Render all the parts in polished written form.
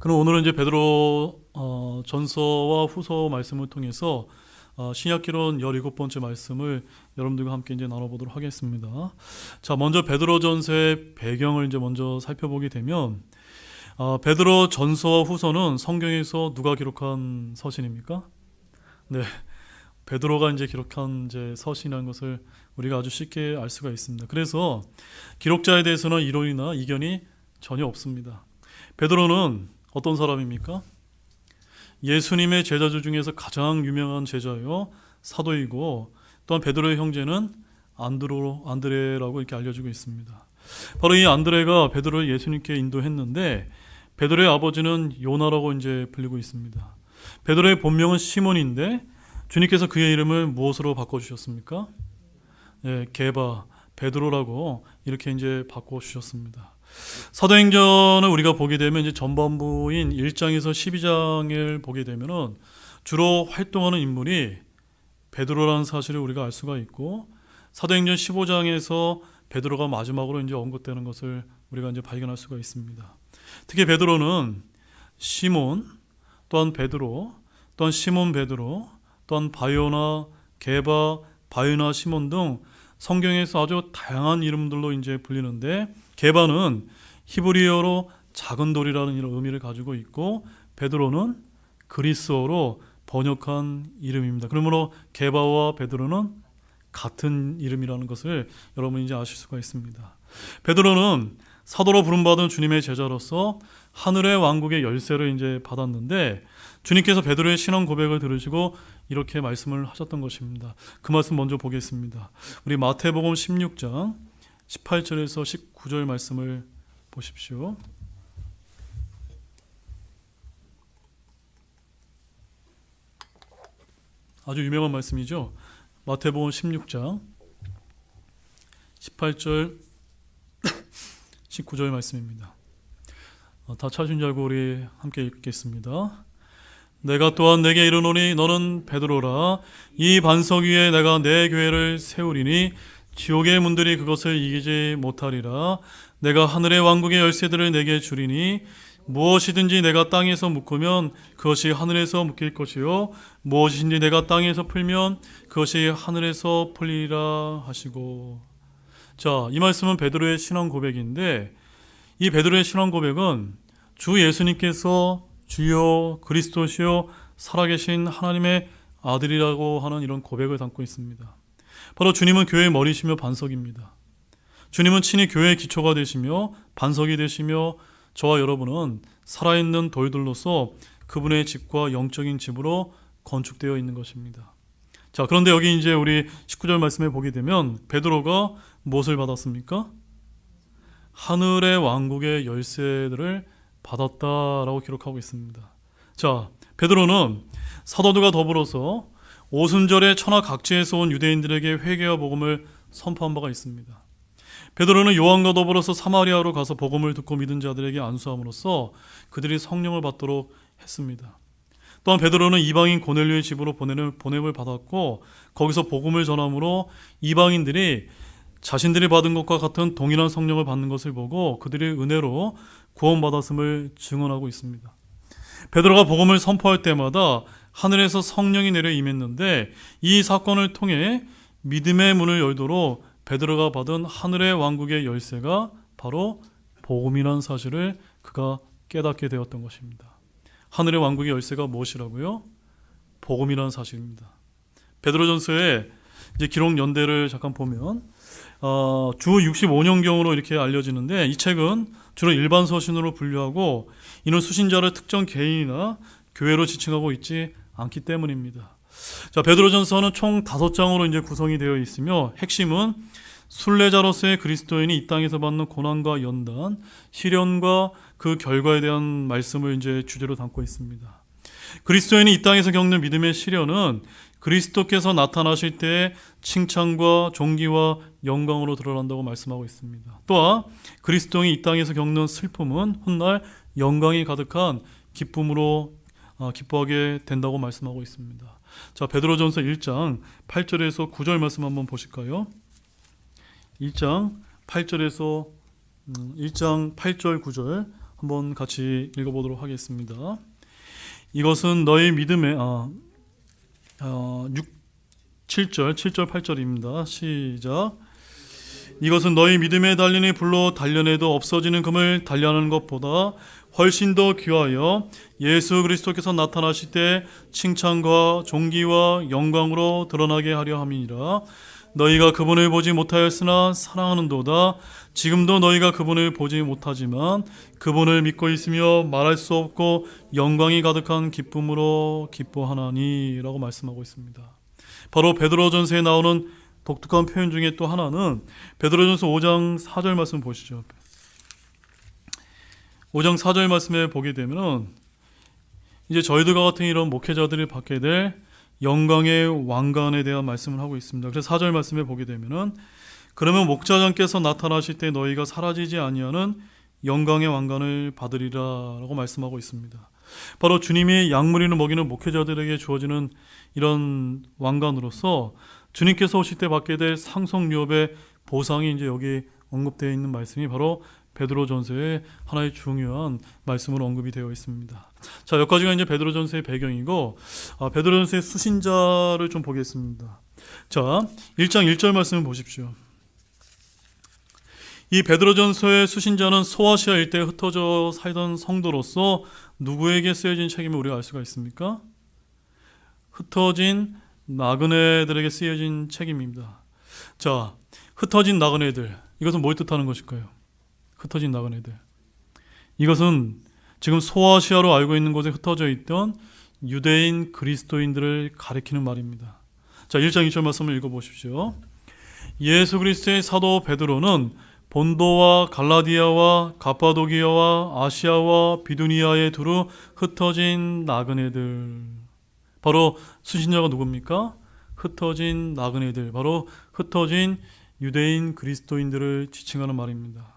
그럼 오늘은 이제 베드로 전서와 후서 말씀을 통해서 신약기론 17번째 말씀을 여러분들과 함께 이제 나눠보도록 하겠습니다. 자, 먼저 베드로 전서의 배경을 이제 먼저 살펴보게 되면 베드로 전서와 후서는 성경에서 누가 기록한 서신입니까? 네, 베드로가 이제 기록한 이제 서신이라는 것을 우리가 아주 쉽게 알 수가 있습니다. 그래서 기록자에 대해서는 이론이나 이견이 전혀 없습니다. 베드로는 어떤 사람입니까? 예수님의 제자들 중에서 가장 유명한 제자요 사도이고, 또한 베드로의 형제는 안드레라고 이렇게 알려지고 있습니다. 바로 이 안드레가 베드로를 예수님께 인도했는데, 베드로의 아버지는 요나라고 이제 불리고 있습니다. 베드로의 본명은 시몬인데 주님께서 그의 이름을 무엇으로 바꿔주셨습니까? 네, 게바, 베드로라고 이렇게 이제 바꿔주셨습니다. 사도행전을 우리가 보게 되면 이제 전반부인 1장에서 12장을 보게 되면은 주로 활동하는 인물이 베드로라는 사실을 우리가 알 수가 있고, 사도행전 15장에서 베드로가 마지막으로 이제 언급되는 것을 우리가 이제 발견할 수가 있습니다. 특히 베드로는 시몬, 또한 베드로, 또한 시몬 베드로, 또한 바요나, 게바, 바요나, 시몬 등 성경에서 아주 다양한 이름들로 이제 불리는데, 게바는 히브리어로 작은 돌이라는 이런 의미를 가지고 있고, 베드로는 그리스어로 번역한 이름입니다. 그러므로 게바와 베드로는 같은 이름이라는 것을 여러분이 이제 아실 수가 있습니다. 베드로는 사도로 부름받은 주님의 제자로서 하늘의 왕국의 열쇠를 이제 받았는데, 주님께서 베드로의 신앙 고백을 들으시고 이렇게 말씀을 하셨던 것입니다. 그 말씀 먼저 보겠습니다. 우리 마태복음 16장 18절에서 19절 말씀을 보십시오. 아주 유명한 말씀이죠. 마태복음 16장 18절 19절 말씀입니다. 다 찾으신 줄 알고 우리 함께 읽겠습니다. 내가 또한 내게 이르노니 너는 베드로라. 이 반석 위에 내가 내 교회를 세우리니 지옥의 문들이 그것을 이기지 못하리라. 내가 하늘의 왕국의 열쇠들을 내게 주리니 무엇이든지 내가 땅에서 묶으면 그것이 하늘에서 묶일 것이요 무엇이든지 내가 땅에서 풀면 그것이 하늘에서 풀리리라 하시고. 자, 이 말씀은 베드로의 신앙 고백인데, 이 베드로의 신앙 고백은 주 예수님께서 주여 그리스도시요 살아계신 하나님의 아들이라고 하는 이런 고백을 담고 있습니다. 바로 주님은 교회의 머리시며 반석입니다. 주님은 친히 교회의 기초가 되시며 반석이 되시며, 저와 여러분은 살아있는 돌들로서 그분의 집과 영적인 집으로 건축되어 있는 것입니다. 자, 그런데 여기 이제 우리 19절 말씀에 보게 되면 베드로가 무엇을 받았습니까? 하늘의 왕국의 열쇠들을 받았다라고 기록하고 있습니다. 자, 베드로는 사도들과 더불어서 오순절에 천하 각지에서 온 유대인들에게 회개와 복음을 선포한 바가 있습니다. 베드로는 요한과 더불어서 사마리아로 가서 복음을 듣고 믿은 자들에게 안수함으로써 그들이 성령을 받도록 했습니다. 또한 베드로는 이방인 고넬료의 집으로 보냄을 받았고, 거기서 복음을 전함으로 이방인들이 자신들이 받은 것과 같은 동일한 성령을 받는 것을 보고 그들이 은혜로 구원받았음을 증언하고 있습니다. 베드로가 복음을 선포할 때마다 하늘에서 성령이 내려 임했는데, 이 사건을 통해 믿음의 문을 열도록 베드로가 받은 하늘의 왕국의 열쇠가 바로 복음이라는 사실을 그가 깨닫게 되었던 것입니다. 하늘의 왕국의 열쇠가 무엇이라고요? 복음이라는 사실입니다. 베드로전서의 이제 기록 연대를 잠깐 보면 주 65년경으로 이렇게 알려지는데, 이 책은 주로 일반 서신으로 분류하고 이는 수신자를 특정 개인이나 교회로 지칭하고 있지 않기 때문입니다. 자, 베드로전서는 총 5장으로 이제 구성이 되어 있으며, 핵심은 순례자로서의 그리스도인이 이 땅에서 받는 고난과 연단, 시련과 그 결과에 대한 말씀을 이제 주제로 담고 있습니다. 그리스도인이 이 땅에서 겪는 믿음의 시련은 그리스도께서 나타나실 때의 칭찬과 존귀와 영광으로 드러난다고 말씀하고 있습니다. 또한 그리스도인이 이 땅에서 겪는 슬픔은 훗날 영광이 가득한 기쁨으로 기뻐하게 된다고 말씀하고 있습니다. 자, 베드로전서 1장 8절에서 9절 말씀 한번 보실까요? 1장 8절에서 1장 8절 9절 한번 같이 읽어보도록 하겠습니다. 이것은 너희 믿음의 7절 8절입니다. 시작. 이것은 너희 믿음에 달리니 불로 단련해도 없어지는 금을 단련하는 것보다 훨씬 더 귀하여 예수 그리스도께서 나타나실 때 칭찬과 존귀와 영광으로 드러나게 하려 함이니라. 너희가 그분을 보지 못하였으나 사랑하는도다. 지금도 너희가 그분을 보지 못하지만 그분을 믿고 있으며 말할 수 없고 영광이 가득한 기쁨으로 기뻐하나니 라고 말씀하고 있습니다. 바로 베드로전서에 나오는 독특한 표현 중에 또 하나는 베드로전서 5장 4절 말씀 보시죠. 5장 4절 말씀에 보게 되면 이제 저희들과 같은 이런 목회자들이 받게 될 영광의 왕관에 대한 말씀을 하고 있습니다. 그래서 4절 말씀에 보게 되면은 그러면 목자장께서 나타나실 때 너희가 사라지지 아니하는 영광의 왕관을 받으리라 라고 말씀하고 있습니다. 바로 주님이 양무리를 먹이는 목회자들에게 주어지는 이런 왕관으로서 주님께서 오실 때 받게 될 상속유업의 보상이 이제 여기 언급되어 있는 말씀이 바로 베드로전서의 하나의 중요한 말씀으로 언급이 되어 있습니다. 자, 여기까지가 이제 베드로전서의 배경이고, 베드로전서의 수신자를 좀 보겠습니다. 자, 1장 1절 말씀을 보십시오. 이 베드로전서의 수신자는 소아시아 일대에 흩어져 살던 성도로서 누구에게 쓰여진 책임을 우리가 알 수가 있습니까? 흩어진 나그네들에게 쓰여진 책임입니다. 자, 흩어진 나그네들, 이것은 뭘 뜻하는 것일까요? 흩어진 나그네들, 이것은 지금 소아시아로 알고 있는 곳에 흩어져 있던 유대인 그리스도인들을 가리키는 말입니다. 자, 1장 2절 말씀을 읽어보십시오. 예수 그리스도의 사도 베드로는 본도와 갈라디아와 가파도기아와 아시아와 비두니아에 두루 흩어진 나그네들, 바로 수신자가 누굽니까? 흩어진 나그네들, 바로 흩어진 유대인 그리스도인들을 지칭하는 말입니다.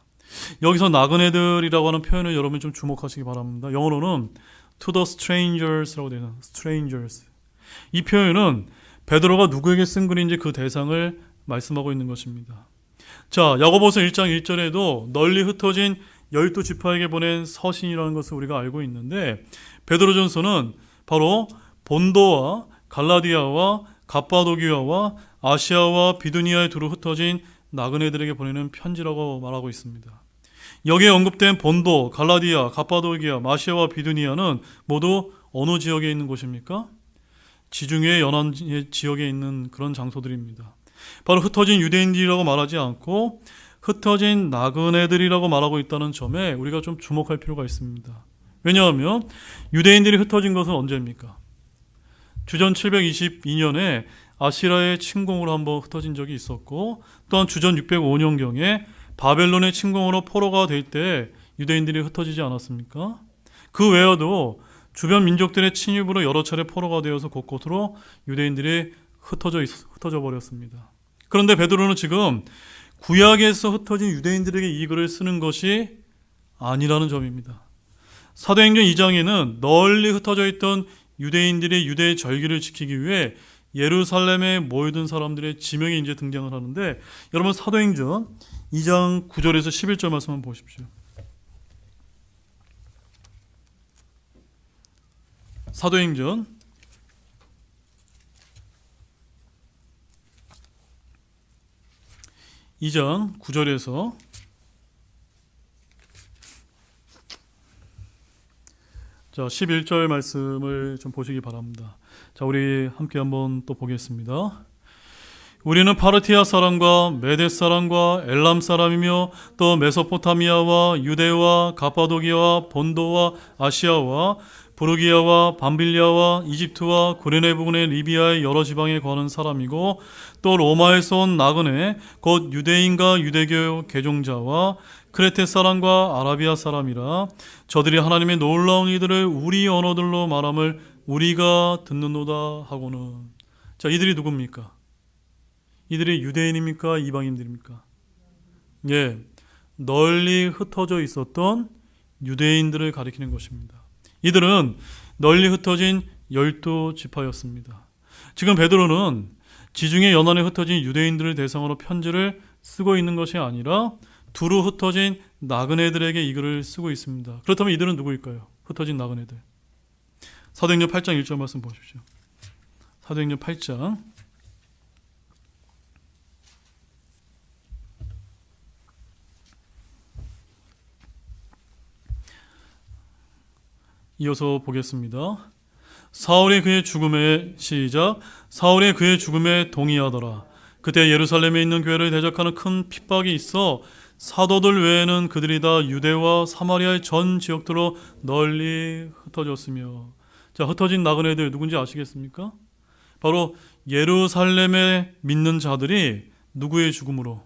여기서 나그네들이라고 하는 표현을 여러분 좀 주목하시기 바랍니다. 영어로는 to the strangers라고 되어 있는 strangers. 이 표현은 베드로가 누구에게 쓴 글인지 그 대상을 말씀하고 있는 것입니다. 자, 야고보서 1장 1절에도 널리 흩어진 12지파에게 보낸 서신이라는 것을 우리가 알고 있는데, 베드로전서는 바로 본도와 갈라디아와 갑바도기아와 아시아와 비두니아에 두루 흩어진 나그네들에게 보내는 편지라고 말하고 있습니다. 여기에 언급된 본도, 갈라디아, 갑바도기아, 아시아와 비두니아는 모두 어느 지역에 있는 곳입니까? 지중해 연안 지역에 있는 그런 장소들입니다. 바로 흩어진 유대인들이라고 말하지 않고 흩어진 나그네들이라고 말하고 있다는 점에 우리가 좀 주목할 필요가 있습니다. 왜냐하면 유대인들이 흩어진 것은 언제입니까? 주전 722년에 아시라의 침공으로 한번 흩어진 적이 있었고, 또한 주전 605년경에 바벨론의 침공으로 포로가 될 때 유대인들이 흩어지지 않았습니까? 그 외에도 주변 민족들의 침입으로 여러 차례 포로가 되어서 곳곳으로 유대인들이 흩어져 버렸습니다. 그런데 베드로는 지금 구약에서 흩어진 유대인들에게 이 글을 쓰는 것이 아니라는 점입니다. 사도행전 2장에는 널리 흩어져 있던 유대인들이 유대의 절기를 지키기 위해 예루살렘에 모여든 사람들의 지명이 이제 등장을 하는데, 여러분 사도행전 2장 9절에서 11절 말씀 한번 보십시오. 사도행전 2장 9절에서 자, 11절 말씀을 좀 보시기 바랍니다. 자, 우리 함께 한번 또 보겠습니다. 우리는 파르티아 사람과 메데 사람과 엘람 사람이며 또 메소포타미아와 유대와 가파도기아와 본도와 아시아와 부르기아와 밤빌리아와 이집트와 구레네 부근의 리비아의 여러 지방에 거하는 사람이고, 또 로마에서 온 나그네 곧 유대인과 유대교 개종자와 크레테 사람과 아라비아 사람이라. 저들이 하나님의 놀라운 이들을 우리 언어들로 말함을 우리가 듣는도다 하고는. 자, 이들이 누굽니까? 이들이 유대인입니까? 이방인들입니까? 예, 널리 흩어져 있었던 유대인들을 가리키는 것입니다. 이들은 널리 흩어진 12지파였습니다. 지금 베드로는 지중해 연안에 흩어진 유대인들을 대상으로 편지를 쓰고 있는 것이 아니라 두루 흩어진 나그네들에게 이 글을 쓰고 있습니다. 그렇다면 이들은 누구일까요? 흩어진 나그네들. 사도행전 8장 1절 말씀 보십시오. 사도행전 8장 이어서 보겠습니다. 사울이 그의 죽음에 시작. 사울이 그의 죽음에 동의하더라. 그때 예루살렘에 있는 교회를 대적하는 큰 핍박이 있어 사도들 외에는 그들이 다 유대와 사마리아의 전 지역들로 널리 흩어졌으며. 자, 흩어진 나그네들 누군지 아시겠습니까? 바로 예루살렘에 믿는 자들이 누구의 죽음으로?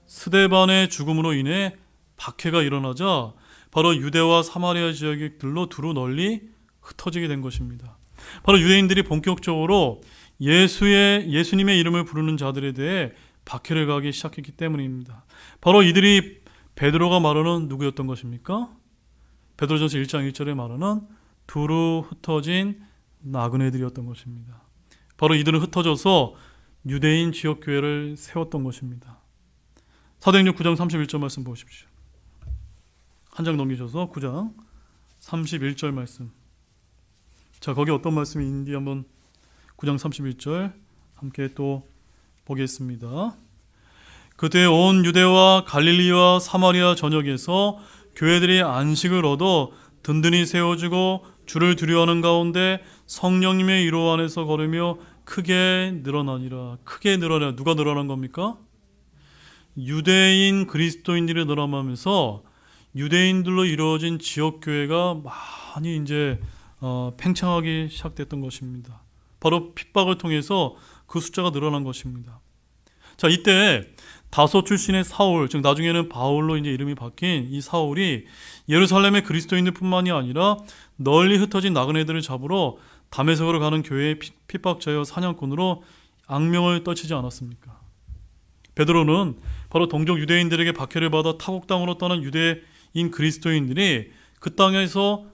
스데반의 죽음으로 인해 박해가 일어나자 바로 유대와 사마리아 지역들로 두루 널리 흩어지게 된 것입니다. 바로 유대인들이 본격적으로 예수님의 이름을 부르는 자들에 대해 박해를 가하기 시작했기 때문입니다. 바로 이들이 베드로가 말하는 누구였던 것입니까? 베드로전서 1장 1절에 말하는 두루 흩어진 나그네들이었던 것입니다. 바로 이들은 흩어져서 유대인 지역교회를 세웠던 것입니다. 사도행전 9장 31절 말씀 보십시오. 한 장 넘기셔서 9장 31절 말씀. 자, 거기 어떤 말씀이 있는지 한번 9장 31절 함께 또 보겠습니다. 그때 온 유대와 갈릴리와 사마리아 전역에서 교회들이 안식을 얻어 든든히 세워지고 주를 두려워하는 가운데 성령님의 위로 안에서 걸으며 크게 늘어나니라. 크게 늘어나. 누가 늘어난 겁니까? 유대인 그리스도인들이 늘어나면서 유대인들로 이루어진 지역교회가 많이 이제 팽창하기 시작됐던 것입니다. 바로 핍박을 통해서 그 숫자가 늘어난 것입니다. 자, 이때 다소 출신의 사울, 즉 나중에는 바울로 이제 이름이 바뀐 이 사울이 예루살렘의 그리스도인들뿐만이 아니라 널리 흩어진 나그네들을 잡으러 다메섹으로 가는 교회의 핍박자여 사냥꾼으로 악명을 떨치지 않았습니까? 베드로는 바로 동족 유대인들에게 박해를 받아 타국 땅으로 떠난 유대인 그리스도인들이 그 땅에서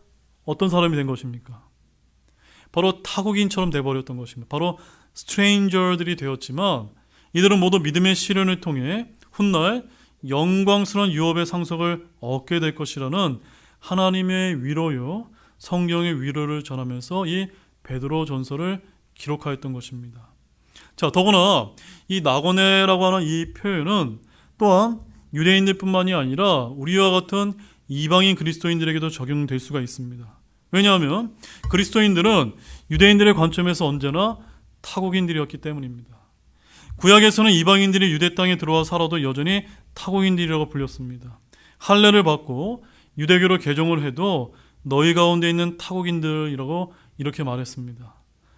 어떤 사람이 된 것입니까? 바로 타국인처럼 돼버렸던 것입니다. 바로 스트레인저들이 되었지만 이들은 모두 믿음의 시련을 통해 훗날 영광스러운 유업의 상속을 얻게 될 것이라는 하나님의 위로요, 성경의 위로를 전하면서 이 베드로 전서를 기록하였던 것입니다. 자, 더구나 이 나그네라고 하는 이 표현은 또한 유대인들뿐만이 아니라 우리와 같은 이방인 그리스도인들에게도 적용될 수가 있습니다. 왜냐하면 그리스도인들은 유대인들의 관점에서 언제나 타국인들이었기 때문입니다. 구약에서는 이방인들이 유대 땅에 들어와 살아도 여전히 타국인들이라고 불렸습니다. 할례를 받고 유대교로 개종을 해도 너희 가운데 있는 타국인들이라고 이렇게 말했습니다.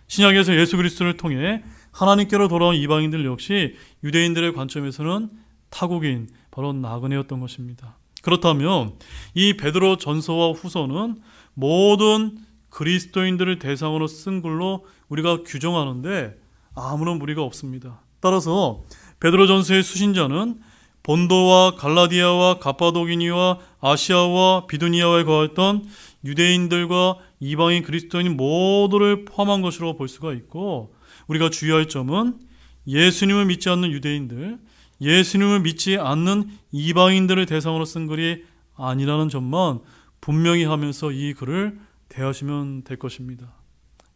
신약에서 예수 그리스도를 통해 하나님께로 돌아온 이방인들 역시 유대인들의 관점에서는 타국인, 바로 나그네였던 것입니다. 그렇다면 이 베드로 전서와 후서는 모든 그리스도인들을 대상으로 쓴 글로 우리가 규정하는데 아무런 무리가 없습니다. 따라서 베드로 전서의 수신자는 본도와 갈라디아와 갑바도기니와 아시아와 비두니아에 거했던 유대인들과 이방인 그리스도인 모두를 포함한 것으로 볼 수가 있고, 우리가 주의할 점은 예수님을 믿지 않는 유대인들, 예수님을 믿지 않는 이방인들을 대상으로 쓴 글이 아니라는 점만 분명히 하면서 이 글을 대하시면 될 것입니다.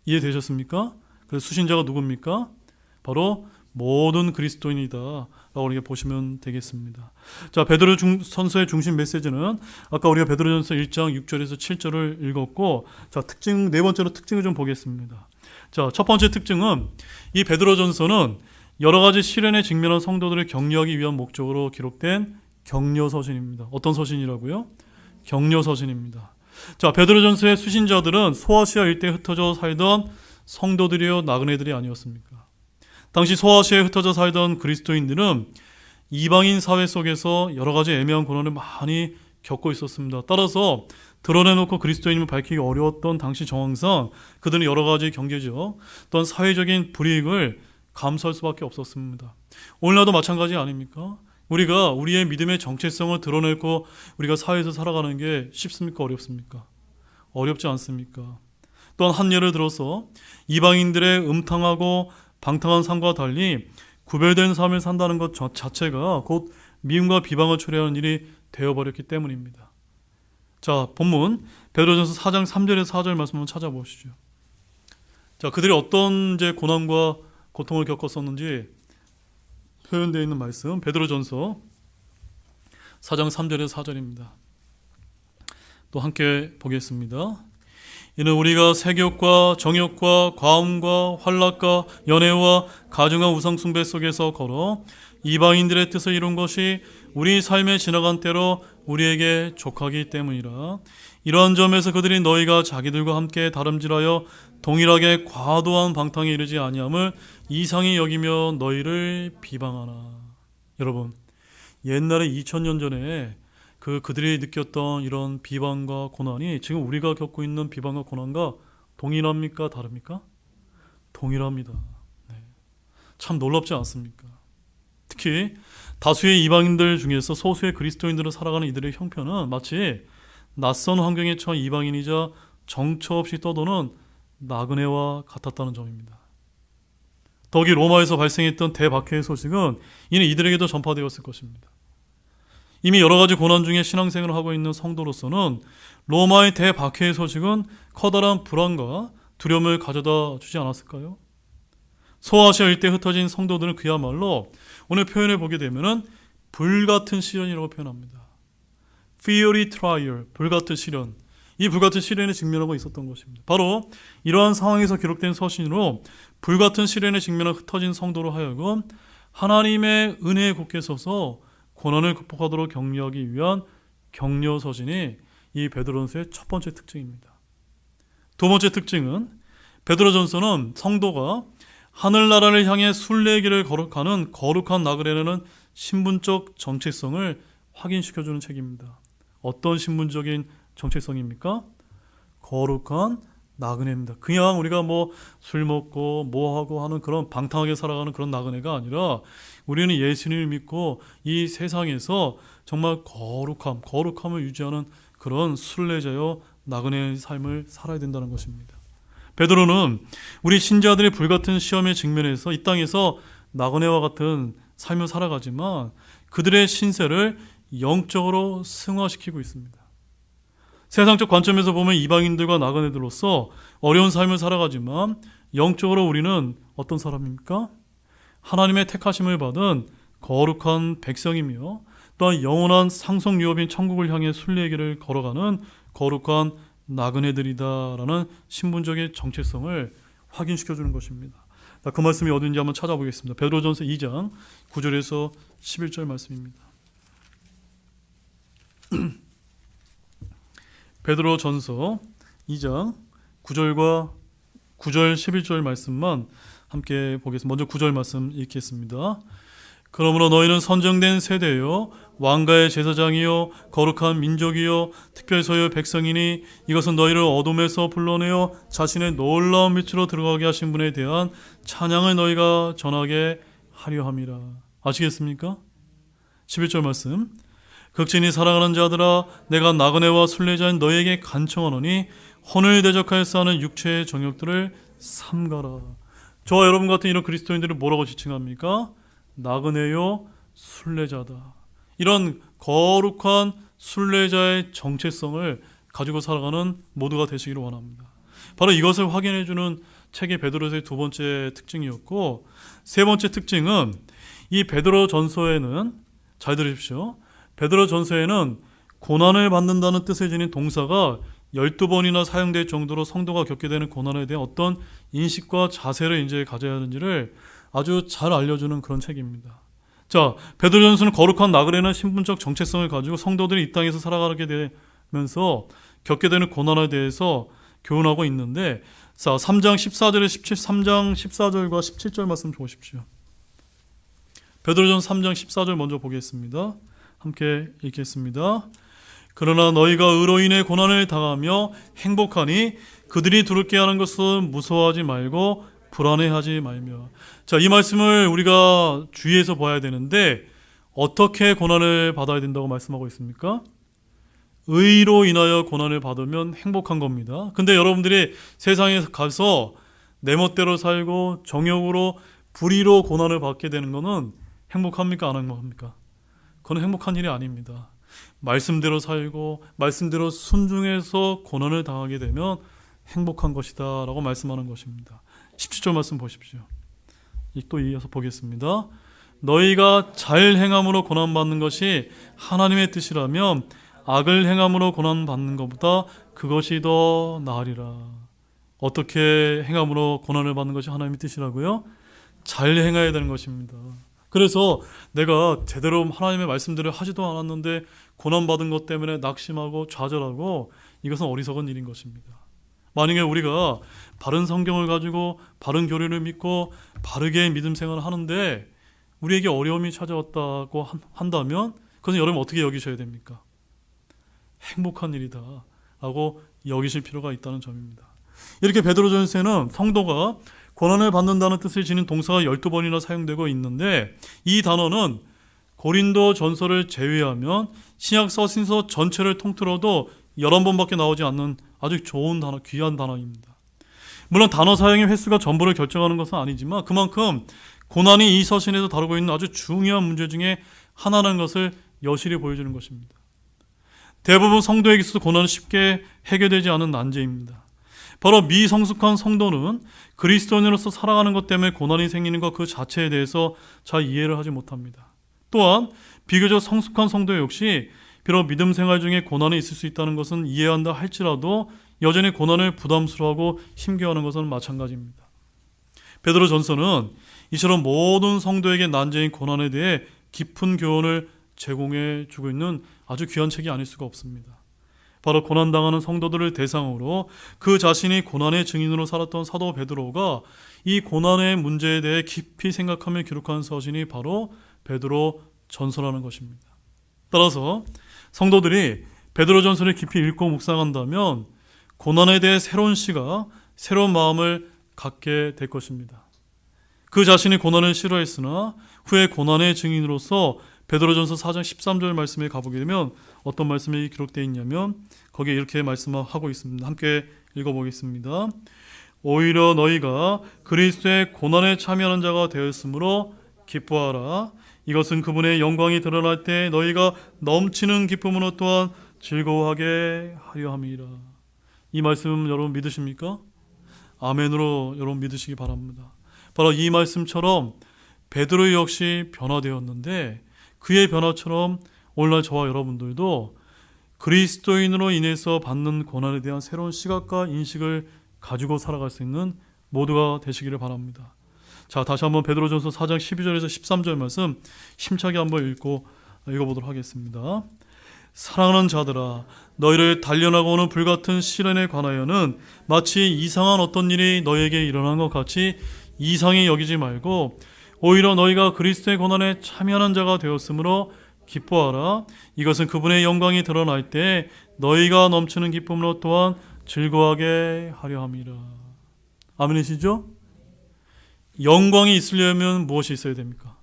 이해되셨습니까? 그래서 수신자가 누굽니까? 바로 모든 그리스도인이다 라고 우리가 보시면 되겠습니다. 자, 베드로 전서의 중심 메시지는 아까 우리가 베드로전서 1장 6절에서 7절을 읽었고, 자, 네 번째로 특징을 좀 보겠습니다. 자, 첫 번째 특징은 이 베드로전서는 여러 가지 시련에 직면한 성도들을 격려하기 위한 목적으로 기록된 격려서신입니다. 어떤 서신이라고요? 격려서신입니다. 자, 베드로전서의 수신자들은 소아시아 일대에 흩어져 살던 성도들이요 나그네들이 아니었습니까? 당시 소아시아에 흩어져 살던 그리스도인들은 이방인 사회 속에서 여러 가지 애매한 고난을 많이 겪고 있었습니다. 따라서 드러내놓고 그리스도인임을 밝히기 어려웠던 당시 정황상 그들은 여러 가지 경제적 또한 사회적인 불이익을 감수할 수밖에 없었습니다. 오늘날도 마찬가지 아닙니까? 우리가 우리의 믿음의 정체성을 드러내고 우리가 사회에서 살아가는 게 쉽습니까? 어렵습니까? 어렵지 않습니까? 또한 한 예를 들어서 이방인들의 음탕하고 방탕한 삶과 달리 구별된 삶을 산다는 것 자체가 곧 미움과 비방을 초래하는 일이 되어버렸기 때문입니다. 자, 본문 베드로전서 4장 3절에서 4절 말씀 한번 찾아보시죠. 자, 그들이 어떤 이제 고난과 고통을 겪었었는지 표현되어 있는 말씀, 베드로전서 4장 3절에서 4절입니다. 또 함께 보겠습니다. 이는 우리가 세욕과 정욕과 과음과 환락과 연애와 가증한 우상숭배 속에서 걸어 이방인들의 뜻을 이룬 것이 우리 삶에 지나간 때로 우리에게 족하기 때문이라. 이러한 점에서 그들이 너희가 자기들과 함께 다름질하여 동일하게 과도한 방탕에 이르지 아니함을 이상히 여기며 너희를 비방하나. 여러분, 옛날에 2000년 전에 그들이 느꼈던 이런 비방과 고난이 지금 우리가 겪고 있는 비방과 고난과 동일합니까? 다릅니까? 동일합니다. 네. 참 놀랍지 않습니까? 특히 다수의 이방인들 중에서 소수의 그리스도인들을 살아가는 이들의 형편은 마치 낯선 환경에 처한 이방인이자 정처 없이 떠도는 나그네와 같았다는 점입니다. 더욱이 로마에서 발생했던 대박해의 소식은 이는 이들에게도 전파되었을 것입니다. 이미 여러 가지 고난 중에 신앙생활을 하고 있는 성도로서는 로마의 대박해의 소식은 커다란 불안과 두려움을 가져다 주지 않았을까요? 소아시아 일대에 흩어진 성도들은 그야말로 오늘 표현해 보게 되면은 불같은 시련이라고 표현합니다. Fiery trial, 불같은 시련. 이 불같은 시련에 직면하고 있었던 것입니다. 바로 이러한 상황에서 기록된 서신으로 불같은 시련에 직면한 흩어진 성도로 하여금 하나님의 은혜에 굳게 서서 고난을 극복하도록 격려하기 위한 격려 서신이 이 베드로전서의 첫 번째 특징입니다. 두 번째 특징은 베드로전서는 성도가 하늘나라를 향해 순례길을 걸어가는 거룩한 나그네라는 신분적 정체성을 확인시켜주는 책입니다. 어떤 신분적인 정체성입니까? 거룩한 나그네입니다. 그냥 우리가 술 먹고 하고 하는 그런 방탕하게 살아가는 그런 나그네가 아니라 우리는 예수님을 믿고 이 세상에서 정말 거룩함을 유지하는 그런 순례자여 나그네의 삶을 살아야 된다는 것입니다. 베드로는 우리 신자들의 불같은 시험에 직면해서 이 땅에서 나그네와 같은 삶을 살아가지만 그들의 신세를 영적으로 승화시키고 있습니다. 세상적 관점에서 보면 이방인들과 나그네들로서 어려운 삶을 살아가지만 영적으로 우리는 어떤 사람입니까? 하나님의 택하심을 받은 거룩한 백성이며 또한 영원한 상속 유업인 천국을 향해 순례의 길을 걸어가는 거룩한 나그네들이다라는 신분적인 정체성을 확인시켜주는 것입니다. 그 말씀이 어딘지 한번 찾아보겠습니다. 베드로전서 2장 9절에서 11절 말씀입니다. 베드로전서 2장 9절 11절 말씀만 함께 보겠습니다. 먼저 9절 말씀 읽겠습니다. 그러므로 너희는 선정된 세대요 왕가의 제사장이요 거룩한 민족이요 특별 소유의 백성이니 이것은 너희를 어둠에서 불러내어 자신의 놀라운 빛으로 들어가게 하신 분에 대한 찬양을 너희가 전하게 하려 함이라. 아시겠습니까? 11절 말씀. 극진히 사랑하는 자들아 내가 나그네와 순례자인 너희에게 간청하노니 혼을 대적하여서 하는 육체의 정욕들을 삼가라. 저와 여러분 같은 이런 그리스도인들을 뭐라고 지칭합니까? 나그네요 순례자다. 이런 거룩한 순례자의 정체성을 가지고 살아가는 모두가 되시기를 원합니다. 바로 이것을 확인해주는 책의 베드로서의 두 번째 특징이었고, 세 번째 특징은 이 베드로전서에는 잘 들으십시오. 베드로전서에는 고난을 받는다는 뜻을 지닌 동사가 12번이나 사용될 정도로 성도가 겪게 되는 고난에 대한 어떤 인식과 자세를 이제 가져야 하는지를 아주 잘 알려주는 그런 책입니다. 자, 베드로전서는 거룩한 나그네는 신분적 정체성을 가지고 성도들이 이 땅에서 살아가게 되면서 겪게 되는 고난에 대해서 교훈하고 있는데, 자, 3장 14절과 17절 말씀 보십시오. 베드로전서 3장 14절 먼저 보겠습니다. 함께 읽겠습니다. 그러나 너희가 의로 인해 고난을 당하며 행복하니 그들이 두렵게 하는 것은 무서워하지 말고 불안해하지 말며. 자, 이 말씀을 우리가 주의해서 봐야 되는데 어떻게 고난을 받아야 된다고 말씀하고 있습니까? 의로 인하여 고난을 받으면 행복한 겁니다. 근데 여러분들이 세상에 가서 내 멋대로 살고 정욕으로 불의로 고난을 받게 되는 것은 행복합니까? 안 행복합니까? 그건 행복한 일이 아닙니다. 말씀대로 살고 말씀대로 순종해서 고난을 당하게 되면 행복한 것이다 라고 말씀하는 것입니다. 17절 말씀 보십시오. 또 이어서 보겠습니다. 너희가 잘 행함으로 고난받는 것이 하나님의 뜻이라면 악을 행함으로 고난받는 것보다 그것이 더 나으리라. 어떻게 행함으로 고난을 받는 것이 하나님의 뜻이라고요? 잘 행해야 되는 것입니다. 그래서 내가 제대로 하나님의 말씀대로 하지도 않았는데 고난받은 것 때문에 낙심하고 좌절하고, 이것은 어리석은 일인 것입니다. 만약에 우리가 바른 성경을 가지고 바른 교리를 믿고 바르게 믿음 생활을 하는데 우리에게 어려움이 찾아왔다고 한다면 그것은 여러분 어떻게 여기셔야 됩니까? 행복한 일이다 라고 여기실 필요가 있다는 점입니다. 이렇게 베드로전서에는 성도가 고난을 받는다는 뜻을 지닌 동사가 12번이나 사용되고 있는데, 이 단어는 고린도 전서를 제외하면 신약 서신서 전체를 통틀어도 11번밖에 나오지 않는 아주 좋은 단어, 귀한 단어입니다. 물론 단어 사용의 횟수가 전부를 결정하는 것은 아니지만 그만큼 고난이 이 서신에서 다루고 있는 아주 중요한 문제 중에 하나라는 것을 여실히 보여주는 것입니다. 대부분 성도에게 있어서 고난은 쉽게 해결되지 않은 난제입니다. 바로 미성숙한 성도는 그리스도인으로서 살아가는 것 때문에 고난이 생기는 것 그 자체에 대해서 잘 이해를 하지 못합니다. 또한 비교적 성숙한 성도 역시 비록 믿음 생활 중에 고난이 있을 수 있다는 것은 이해한다 할지라도 여전히 고난을 부담스러워하고 힘겨워하는 것은 마찬가지입니다. 베드로전서는 이처럼 모든 성도에게 난제인 고난에 대해 깊은 교훈을 제공해 주고 있는 아주 귀한 책이 아닐 수가 없습니다. 바로 고난당하는 성도들을 대상으로 그 자신이 고난의 증인으로 살았던 사도 베드로가 이 고난의 문제에 대해 깊이 생각하며 기록한 서신이 바로 베드로 전서라는 것입니다. 따라서 성도들이 베드로 전서를 깊이 읽고 묵상한다면 고난에 대해 새로운 시각, 새로운 마음을 갖게 될 것입니다. 그 자신이 고난을 싫어했으나 후에 고난의 증인으로서 베드로전서 4장 13절 말씀에 가보게 되면 어떤 말씀이 기록되어 있냐면 거기에 이렇게 말씀하고 있습니다. 함께 읽어보겠습니다. 오히려 너희가 그리스도의 고난에 참여하는 자가 되었으므로 기뻐하라. 이것은 그분의 영광이 드러날 때 너희가 넘치는 기쁨으로 또한 즐거워하게 하려 함이라. 이 말씀 여러분 믿으십니까? 아멘으로 여러분 믿으시기 바랍니다. 바로 이 말씀처럼 베드로 역시 변화되었는데 그의 변화처럼 오늘날 저와 여러분들도 그리스도인으로 인해서 받는 고난에 대한 새로운 시각과 인식을 가지고 살아갈 수 있는 모두가 되시기를 바랍니다. 자, 다시 한번 베드로전서 4장 12절에서 13절 말씀 힘차게 한번 읽어보도록 하겠습니다. 사랑하는 자들아, 너희를 단련하고 오는 불같은 시련에 관하여는 마치 이상한 어떤 일이 너희에게 일어난 것 같이 이상히 여기지 말고 오히려 너희가 그리스도의 고난에 참여하는 자가 되었으므로 기뻐하라. 이것은 그분의 영광이 드러날 때 너희가 넘치는 기쁨으로 또한 즐거워하게 하려 함이라. 아멘이시죠? 영광이 있으려면 무엇이 있어야 됩니까?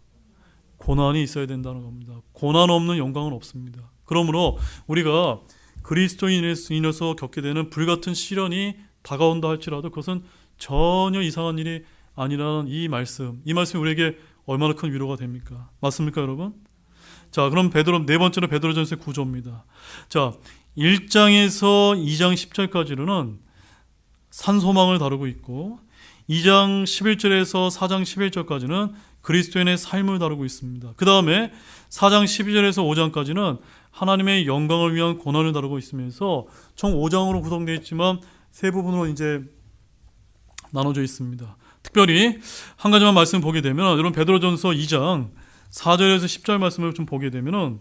고난이 있어야 된다는 겁니다. 고난 없는 영광은 없습니다. 그러므로 우리가 그리스도인으로서 겪게 되는 불같은 시련이 다가온다 할지라도 그것은 전혀 이상한 일이 아니라는 이 말씀이 우리에게 얼마나 큰 위로가 됩니까? 맞습니까, 여러분? 자, 그럼 네 번째로 베드로전서의 구조입니다. 자, 1장에서 2장 10절까지는 산소망을 다루고 있고 2장 11절에서 4장 11절까지는 그리스도인의 삶을 다루고 있습니다. 그 다음에 4장 12절에서 5장까지는 하나님의 영광을 위한 고난을 다루고 있으면서 총 5장으로 구성되어 있지만 세 부분으로 이제 나눠져 있습니다. 특별히 한 가지만 말씀 보게 되면 여러분 베드로전서 2장 4절에서 10절 말씀을 좀 보게 되면은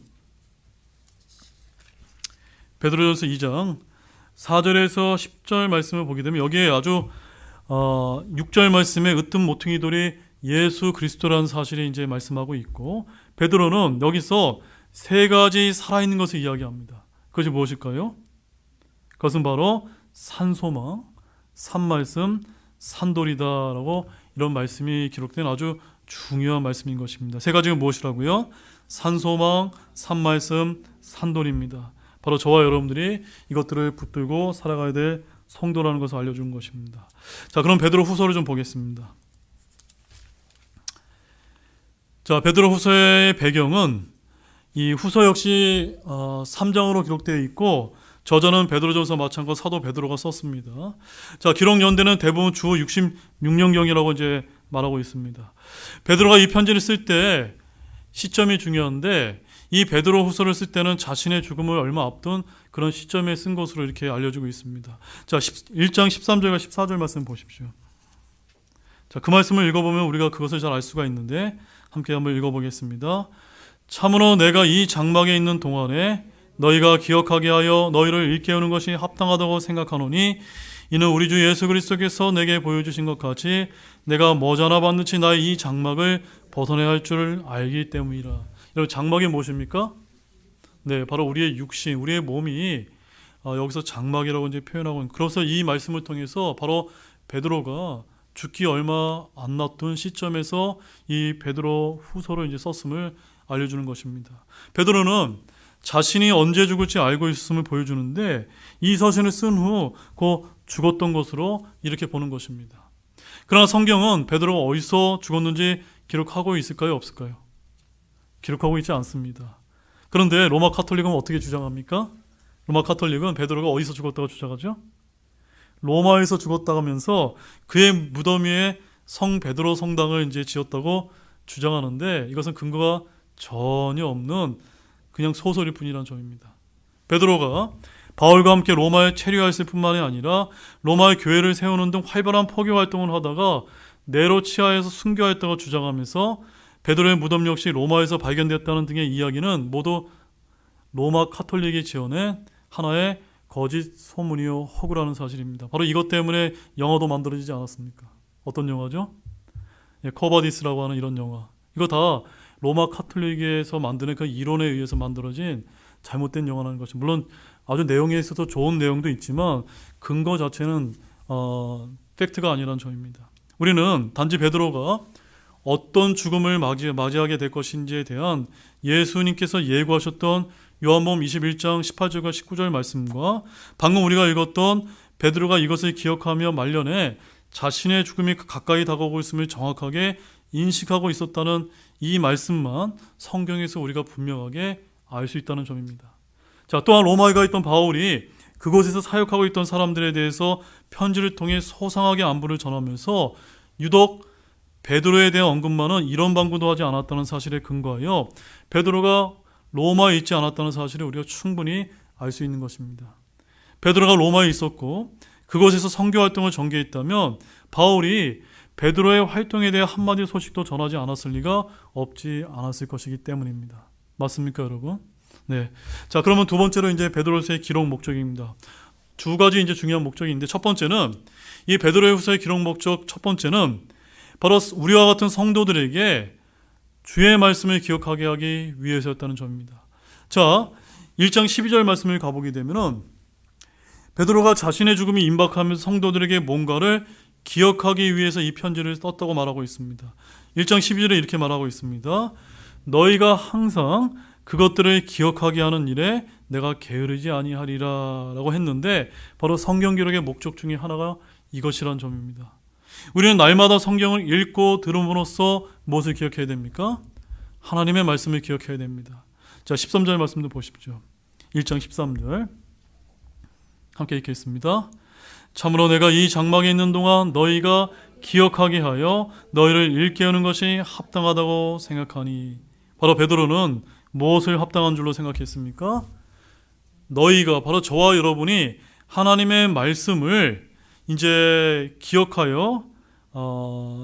베드로전서 2장 4절에서 10절 말씀을 보게 되면 여기에 아주 6절 말씀에 으뜸 모퉁이 돌이 예수 그리스도라는 사실이 이제 말씀하고 있고 베드로는 여기서 세 가지 살아있는 것을 이야기합니다. 그것이 무엇일까요? 그것은 바로 산소망, 산말씀, 산돌이다라고 이런 말씀이 기록된 아주 중요한 말씀인 것입니다. 세 가지가 무엇이라고요? 산소망, 산말씀, 산돌입니다. 바로 저와 여러분들이 이것들을 붙들고 살아가야 될 성도라는 것을 알려주는 것입니다. 자, 그럼 베드로 후서를 좀 보겠습니다. 자, 베드로 후서의 배경은 이 후서 역시 3장으로 기록되어 있고 저자는 베드로전서 마찬가지로 사도 베드로가 썼습니다. 자, 기록 연대는 대부분 주 66년경이라고 이제 말하고 있습니다. 베드로가 이 편지를 쓸 때 시점이 중요한데 이 베드로 후서를 쓸 때는 자신의 죽음을 얼마 앞둔 그런 시점에 쓴 것으로 이렇게 알려지고 있습니다. 자, 1장 13절과 14절 말씀 보십시오. 자, 그 말씀을 읽어보면 우리가 그것을 잘 알 수가 있는데 함께 한번 읽어보겠습니다. 참으로 내가 이 장막에 있는 동안에 너희가 기억하게 하여 너희를 일깨우는 것이 합당하다고 생각하노니 이는 우리 주 예수 그리스도께서 내게 보여주신 것 같이 내가 머지않아 반드시 나의 이 장막을 벗어내야 할 줄을 알기 때문이라. 여러분, 장막이 무엇입니까? 네, 바로 우리의 육신, 우리의 몸이 여기서 장막이라고 이제 표현하고 있는. 그래서 이 말씀을 통해서 바로 베드로가 죽기 얼마 안 놔둔 시점에서 이 베드로 후서를 이제 썼음을 알려주는 것입니다. 베드로는 자신이 언제 죽을지 알고 있음을 보여주는데 이 서신을 쓴 후 곧 죽었던 것으로 이렇게 보는 것입니다. 그러나 성경은 베드로가 어디서 죽었는지 기록하고 있을까요? 없을까요? 기록하고 있지 않습니다. 그런데 로마 카톨릭은 어떻게 주장합니까? 로마 카톨릭은 베드로가 어디서 죽었다고 주장하죠? 로마에서 죽었다고 하면서 그의 무덤 위에 성 베드로 성당을 이제 지었다고 주장하는데 이것은 근거가 전혀 없는 그냥 소설일 뿐이라는 점입니다. 베드로가 바울과 함께 로마에 체류했을 뿐만이 아니라 로마의 교회를 세우는 등 활발한 포교 활동을 하다가 네로 치하에서 순교했다고 주장하면서 베드로의 무덤 역시 로마에서 발견됐다는 등의 이야기는 모두 로마 카톨릭이 지어낸 하나의 거짓 소문이요 허구라는 사실입니다. 바로 이것 때문에 영화도 만들어지지 않았습니까? 어떤 영화죠? 커바디스라고 하는 이런 영화. 이거 다 로마 카톨릭에서 만드는 그 이론에 의해서 만들어진 잘못된 영화라는 것이, 물론 아주 내용에 있어서 좋은 내용도 있지만 근거 자체는 팩트가 아니라는 점입니다. 우리는 단지 베드로가 어떤 죽음을 맞이하게 될 것인지에 대한 예수님께서 예고하셨던 요한복음 21장 18절과 19절 말씀과 방금 우리가 읽었던 베드로가 이것을 기억하며 말년에 자신의 죽음이 가까이 다가오고 있음을 정확하게 인식하고 있었다는 이 말씀만 성경에서 우리가 분명하게 알 수 있다는 점입니다. 자, 또한 로마에 가 있던 바울이 그곳에서 사역하고 있던 사람들에 대해서 편지를 통해 소상하게 안부를 전하면서 유독 베드로에 대한 언급만은 이런 방구도 하지 않았다는 사실에 근거하여 베드로가 로마에 있지 않았다는 사실을 우리가 충분히 알 수 있는 것입니다. 베드로가 로마에 있었고 그곳에서 선교 활동을 전개했다면 바울이 베드로의 활동에 대해 한마디 소식도 전하지 않았을 리가 없지 않았을 것이기 때문입니다. 맞습니까, 여러분? 네. 자, 그러면 두 번째로 이제 베드로서의 기록 목적입니다. 두 가지 이제 중요한 목적이 있는데, 첫 번째는 이 베드로의 후서의 기록 목적 첫 번째는 바로 우리와 같은 성도들에게 주의 말씀을 기억하게 하기 위해서였다는 점입니다. 자, 1장 12절 말씀을 가보게 되면은 베드로가 자신의 죽음이 임박하면서 성도들에게 뭔가를 기억하기 위해서 이 편지를 썼다고 말하고 있습니다. 1장 12절에 이렇게 말하고 있습니다. 너희가 항상 그것들을 기억하게 하는 일에 내가 게으르지 아니하리라 라고 했는데 바로 성경 기록의 목적 중에 하나가 이것이란 점입니다. 우리는 날마다 성경을 읽고 들음으로써 무엇을 기억해야 됩니까? 하나님의 말씀을 기억해야 됩니다. 자, 13절 말씀도 보십시오. 1장 13절 함께 읽겠습니다. 참으로 내가 이 장막에 있는 동안 너희가 기억하게 하여 너희를 일깨우는 것이 합당하다고 생각하니. 바로 베드로는 무엇을 합당한 줄로 생각했습니까? 너희가, 바로 저와 여러분이 하나님의 말씀을 이제 기억하여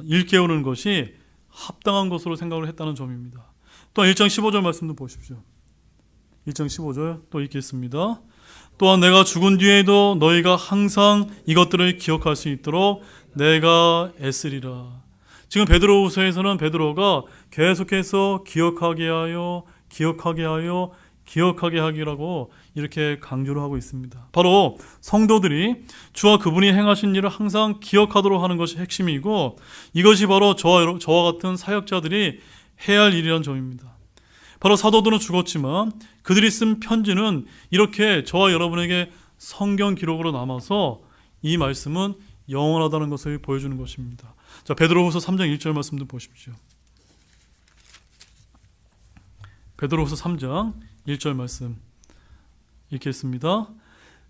일깨우는 것이 합당한 것으로 생각을 했다는 점입니다. 또 1장 15절 말씀도 보십시오. 1장 15절 또 읽겠습니다. 또한 내가 죽은 뒤에도 너희가 항상 이것들을 기억할 수 있도록 내가 애쓰리라. 지금 베드로후서에서는 베드로가 계속해서 기억하게 하여 기억하게 하기라고 이렇게 강조를 하고 있습니다. 바로 성도들이 주와 그분이 행하신 일을 항상 기억하도록 하는 것이 핵심이고 이것이 바로 저와 같은 사역자들이 해야 할 일이라는 점입니다. 바로 사도들은 죽었지만 그들이 쓴 편지는 이렇게 저와 여러분에게 성경 기록으로 남아서 이 말씀은 영원하다는 것을 보여주는 것입니다. 자, 베드로후서 3장 1절 말씀도 보십시오. 베드로후서 3장 1절 말씀 읽겠습니다.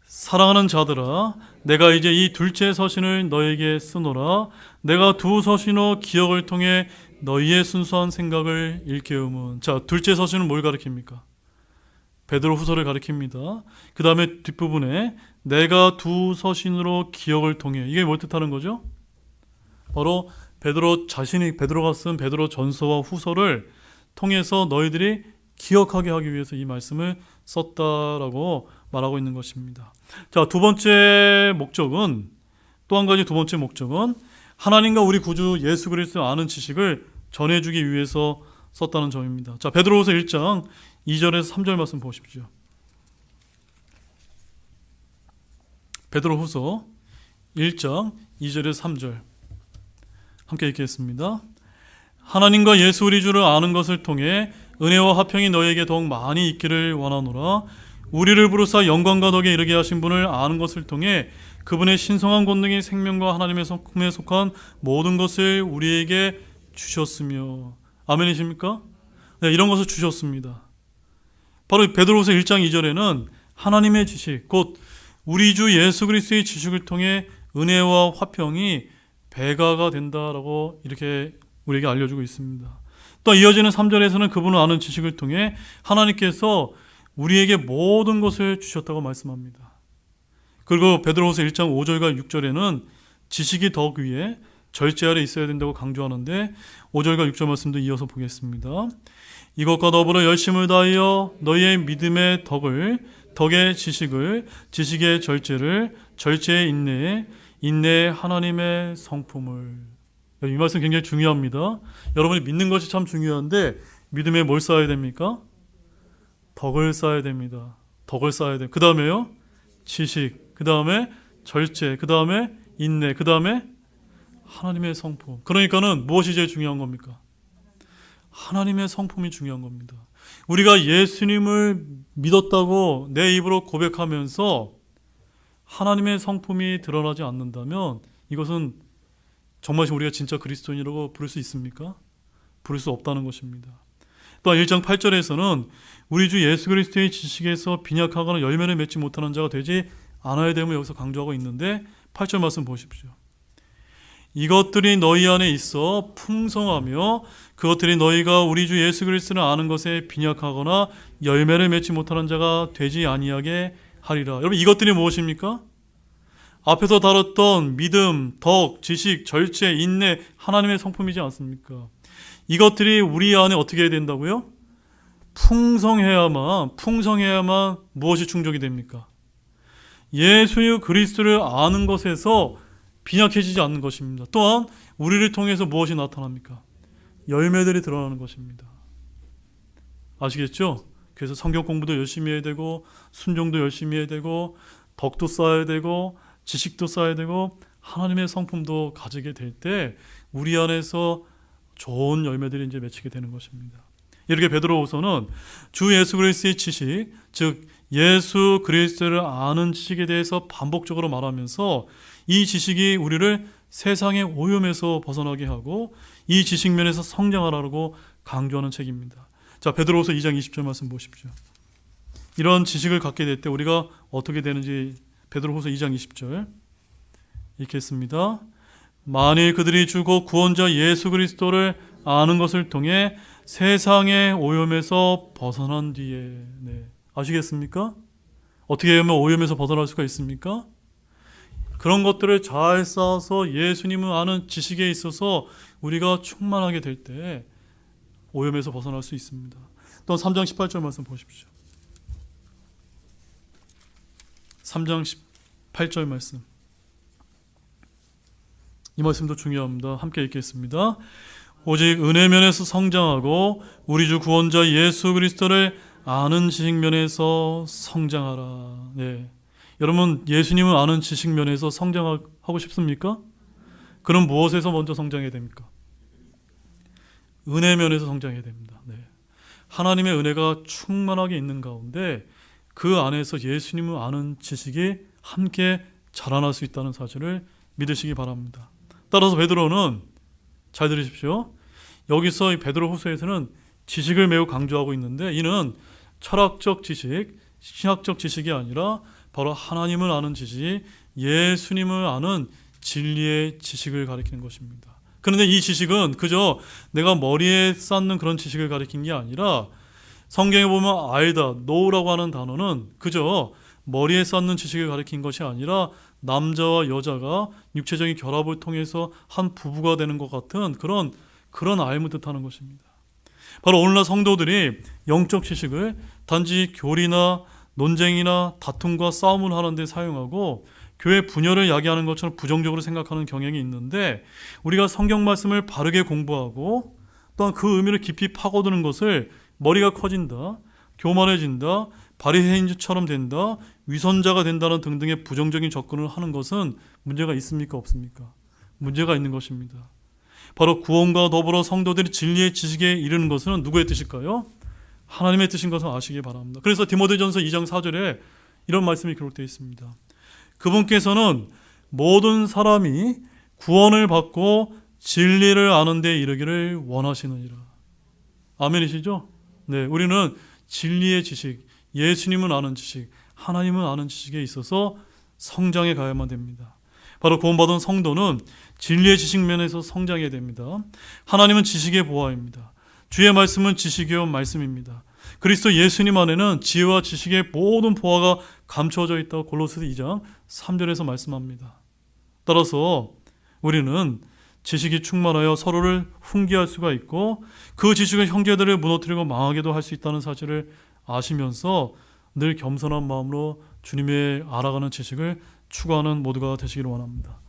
사랑하는 자들아, 내가 이제 이 둘째 서신을 너에게 쓰노라. 내가 두 서신의 기억을 통해 너희의 순수한 생각을 일깨우면. 자, 둘째 서신은 뭘 가리킵니까? 베드로후서를 가리킵니다. 그 다음에 뒷부분에 내가 두 서신으로 기억을 통해, 이게 뭘 뜻하는 거죠? 바로 베드로 자신이, 베드로가 쓴 베드로 전서와 후서를 통해서 너희들이 기억하게 하기 위해서 이 말씀을 썼다라고 말하고 있는 것입니다. 자, 두 번째 목적은, 또 한 가지 두 번째 목적은 하나님과 우리 구주 예수 그리스도를 아는 지식을 전해주기 위해서 썼다는 점입니다. 자, 베드로후서 1장 2절에서 3절 말씀 보십시오. 베드로후서 1장 2절에서 3절 함께 읽겠습니다. 하나님과 예수 우리 주를 아는 것을 통해 은혜와 화평이 너희에게 더욱 많이 있기를 원하노라. 우리를 부르사 영광과 덕에 이르게 하신 분을 아는 것을 통해 그분의 신성한 권능이 생명과 하나님의 성품에 속한 모든 것을 우리에게 주셨으며. 아멘이십니까? 네, 이런 것을 주셨습니다. 바로 베드로후서 1장 2절에는 하나님의 지식, 곧 우리 주 예수 그리스도의 지식을 통해 은혜와 화평이 배가가 된다라고 이렇게 우리에게 알려주고 있습니다. 또 이어지는 3절에서는 그분을 아는 지식을 통해 하나님께서 우리에게 모든 것을 주셨다고 말씀합니다. 그리고 베드로후서 1장 5절과 6절에는 지식이 덕 위에 절제 아래 있어야 된다고 강조하는데 5절과 6절 말씀도 이어서 보겠습니다. 이것과 더불어 열심을 다하여 너희의 믿음의 덕을, 덕의 지식을, 지식의 절제를, 절제의 인내에, 인내의 하나님의 성품을. 이 말씀 굉장히 중요합니다. 여러분이 믿는 것이 참 중요한데 믿음에 뭘 쌓아야 됩니까? 덕을 쌓아야 됩니다. 덕을 쌓아야 돼요. 그 다음에요, 지식, 그 다음에 절제, 그 다음에 인내, 그 다음에 하나님의 성품. 그러니까는 무엇이 제일 중요한 겁니까? 하나님의 성품이 중요한 겁니다. 우리가 예수님을 믿었다고 내 입으로 고백하면서 하나님의 성품이 드러나지 않는다면 이것은 정말 우리가 진짜 그리스도인이라고 부를 수 있습니까? 부를 수 없다는 것입니다. 또한 1장 8절에서는 우리 주 예수 그리스도의 지식에서 빈약하거나 열매를 맺지 못하는 자가 되지 않아야 됨을 여기서 강조하고 있는데 8절 말씀 보십시오. 이것들이 너희 안에 있어 풍성하며 그것들이 너희가 우리 주 예수 그리스도를 아는 것에 빈약하거나 열매를 맺지 못하는 자가 되지 아니하게 하리라. 여러분, 이것들이 무엇입니까? 앞에서 다뤘던 믿음, 덕, 지식, 절제, 인내, 하나님의 성품이지 않습니까? 이것들이 우리 안에 어떻게 해야 된다고요? 풍성해야만 무엇이 충족이 됩니까? 예수 그리스도를 아는 것에서 빈약해지지 않는 것입니다. 또한 우리를 통해서 무엇이 나타납니까? 열매들이 드러나는 것입니다. 아시겠죠? 그래서 성경 공부도 열심히 해야 되고 순종도 열심히 해야 되고 덕도 쌓아야 되고 지식도 쌓아야 되고 하나님의 성품도 가지게 될 때 우리 안에서 좋은 열매들이 이제 맺히게 되는 것입니다. 이렇게 베드로후서는 주 예수 그리스도의 지식, 즉 예수 그리스도를 아는 지식에 대해서 반복적으로 말하면서 이 지식이 우리를 세상의 오염에서 벗어나게 하고 이 지식면에서 성장하라고 강조하는 책입니다. 자, 베드로후서 2장 20절 말씀 보십시오. 이런 지식을 갖게 될 때 우리가 어떻게 되는지 베드로후서 2장 20절 읽겠습니다. 만일 그들이 주고 구원자 예수 그리스도를 아는 것을 통해 세상의 오염에서 벗어난 뒤에. 네. 아시겠습니까? 어떻게 하면 오염에서 벗어날 수가 있습니까? 그런 것들을 잘 쌓아서 예수님을 아는 지식에 있어서 우리가 충만하게 될 때 오염에서 벗어날 수 있습니다. 또 3장 18절 말씀 보십시오. 3장 18절 말씀. 이 말씀도 중요합니다. 함께 읽겠습니다. 오직 은혜면에서 성장하고 우리 주 구원자 예수 그리스도를 아는 지식면에서 성장하라. 네. 여러분, 예수님을 아는 지식면에서 성장하고 싶습니까? 그럼 무엇에서 먼저 성장해야 됩니까? 은혜면에서 성장해야 됩니다. 네. 하나님의 은혜가 충만하게 있는 가운데 그 안에서 예수님을 아는 지식이 함께 자라날 수 있다는 사실을 믿으시기 바랍니다. 따라서 베드로는 잘 들으십시오. 여기서 이 베드로 후서에서는 지식을 매우 강조하고 있는데 이는 철학적 지식, 신학적 지식이 아니라 바로 하나님을 아는 지식, 예수님을 아는 진리의 지식을 가리키는 것입니다. 그런데 이 지식은 그저 내가 머리에 쌓는 그런 지식을 가리킨 게 아니라 성경에 보면 알다, know라고 하는 단어는 그저 머리에 쌓는 지식을 가리킨 것이 아니라 남자와 여자가 육체적인 결합을 통해서 한 부부가 되는 것 같은 그런 알을 뜻하는 것입니다. 바로 오늘날 성도들이 영적 지식을 단지 교리나 논쟁이나 다툼과 싸움을 하는 데 사용하고 교회 분열을 야기하는 것처럼 부정적으로 생각하는 경향이 있는데, 우리가 성경 말씀을 바르게 공부하고 또한 그 의미를 깊이 파고드는 것을 머리가 커진다, 교만해진다, 바리새인처럼 된다, 위선자가 된다는 등등의 부정적인 접근을 하는 것은 문제가 있습니까? 없습니까? 문제가 있는 것입니다. 바로 구원과 더불어 성도들이 진리의 지식에 이르는 것은 누구의 뜻일까요? 하나님의 뜻인 것을 아시기 바랍니다. 그래서 디모데전서 2장 4절에 이런 말씀이 기록되어 있습니다. 그분께서는 모든 사람이 구원을 받고 진리를 아는 데 이르기를 원하시느니라. 아멘이시죠? 네, 우리는 진리의 지식, 예수님을 아는 지식, 하나님을 아는 지식에 있어서 성장해 가야만 됩니다. 바로 구원받은 성도는 진리의 지식 면에서 성장해야 됩니다. 하나님은 지식의 보화입니다. 주의 말씀은 지식의 말씀입니다. 그리스도 예수님 안에는 지혜와 지식의 모든 보화가 감춰져 있다고 골로새서 2장 3절에서 말씀합니다. 따라서 우리는 지식이 충만하여 서로를 훈계할 수가 있고 그 지식은 형제들을 무너뜨리고 망하게도 할 수 있다는 사실을 아시면서 늘 겸손한 마음으로 주님의 알아가는 지식을 추구하는 모두가 되시기를 원합니다.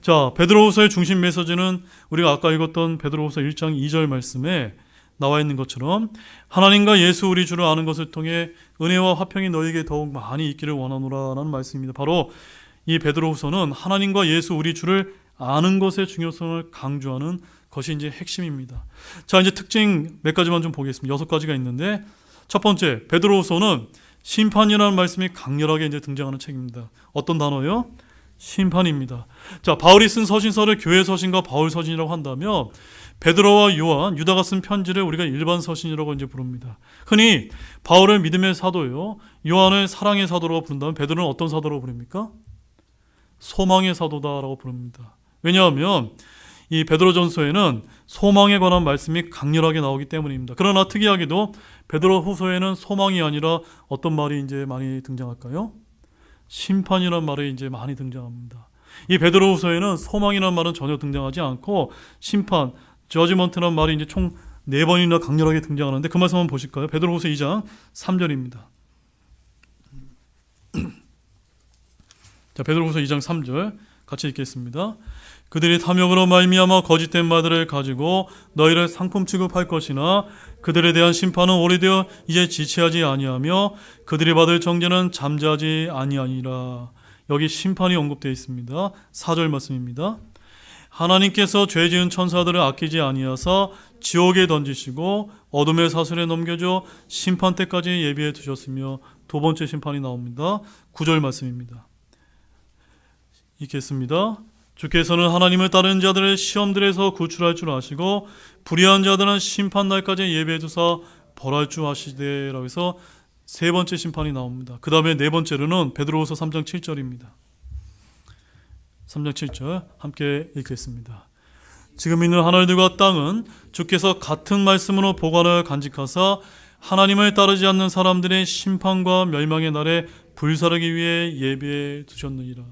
자, 베드로후서의 중심 메시지는 우리가 아까 읽었던 베드로후서 1장 2절 말씀에 나와 있는 것처럼 하나님과 예수 우리 주를 아는 것을 통해 은혜와 화평이 너에게 더욱 많이 있기를 원하노라 라는 말씀입니다. 바로 이 베드로후서는 하나님과 예수 우리 주를 아는 것의 중요성을 강조하는 것이 이제 핵심입니다. 자, 이제 특징 몇 가지만 좀 보겠습니다. 6가지가 있는데, 첫 번째, 베드로후서는 심판이라는 말씀이 강렬하게 이제 등장하는 책입니다. 어떤 단어요? 심판입니다. 자, 바울이 쓴 서신서를 교회 서신과 바울 서신이라고 한다면 베드로와 요한, 유다가 쓴 편지를 우리가 일반 서신이라고 이제 부릅니다. 흔히 바울을 믿음의 사도요, 요한을 사랑의 사도라고 부른다면 베드로는 어떤 사도라고 부릅니까? 소망의 사도다라고 부릅니다. 왜냐하면 이 베드로전서에는 소망에 관한 말씀이 강렬하게 나오기 때문입니다. 그러나 특이하게도 베드로후서에는 소망이 아니라 어떤 말이 이제 많이 등장할까요? 심판이라는 말이 이제 많이 등장합니다. 이 베드로후서에는 소망이라는 말은 전혀 등장하지 않고 심판, 저지먼트라는 말이 이제 총 4번이나 강렬하게 등장하는데 그 말씀 한번 보실까요? 베드로후서 2장 3절입니다. 자, 베드로후서 2장 3절 같이 읽겠습니다. 그들이 탐욕으로 말미암아 거짓된 말들을 가지고 너희를 상품 취급할 것이나 그들에 대한 심판은 오래되어 이제 지체하지 아니하며 그들이 받을 정죄는 잠재하지 아니하니라. 여기 심판이 언급되어 있습니다. 4절 말씀입니다. 하나님께서 죄 지은 천사들을 아끼지 아니하사 지옥에 던지시고 어둠의 사슬에 넘겨줘 심판 때까지 예비해 두셨으며, 두 번째 심판이 나옵니다. 9절 말씀입니다. 읽겠습니다. 주께서는 하나님을 따르는 자들을 시험들에서 구출할 줄 아시고 불의한 자들은 심판날까지 예비해 두사 벌할 줄 아시되라고 해서 세 번째 심판이 나옵니다. 그 다음에 네 번째로는 베드로후서 3장 7절입니다. 3장 7절 함께 읽겠습니다. 지금 있는 하늘들과 땅은 주께서 같은 말씀으로 보관을 간직하사 하나님을 따르지 않는 사람들의 심판과 멸망의 날에 불사르기 위해 예비해 두셨느니라.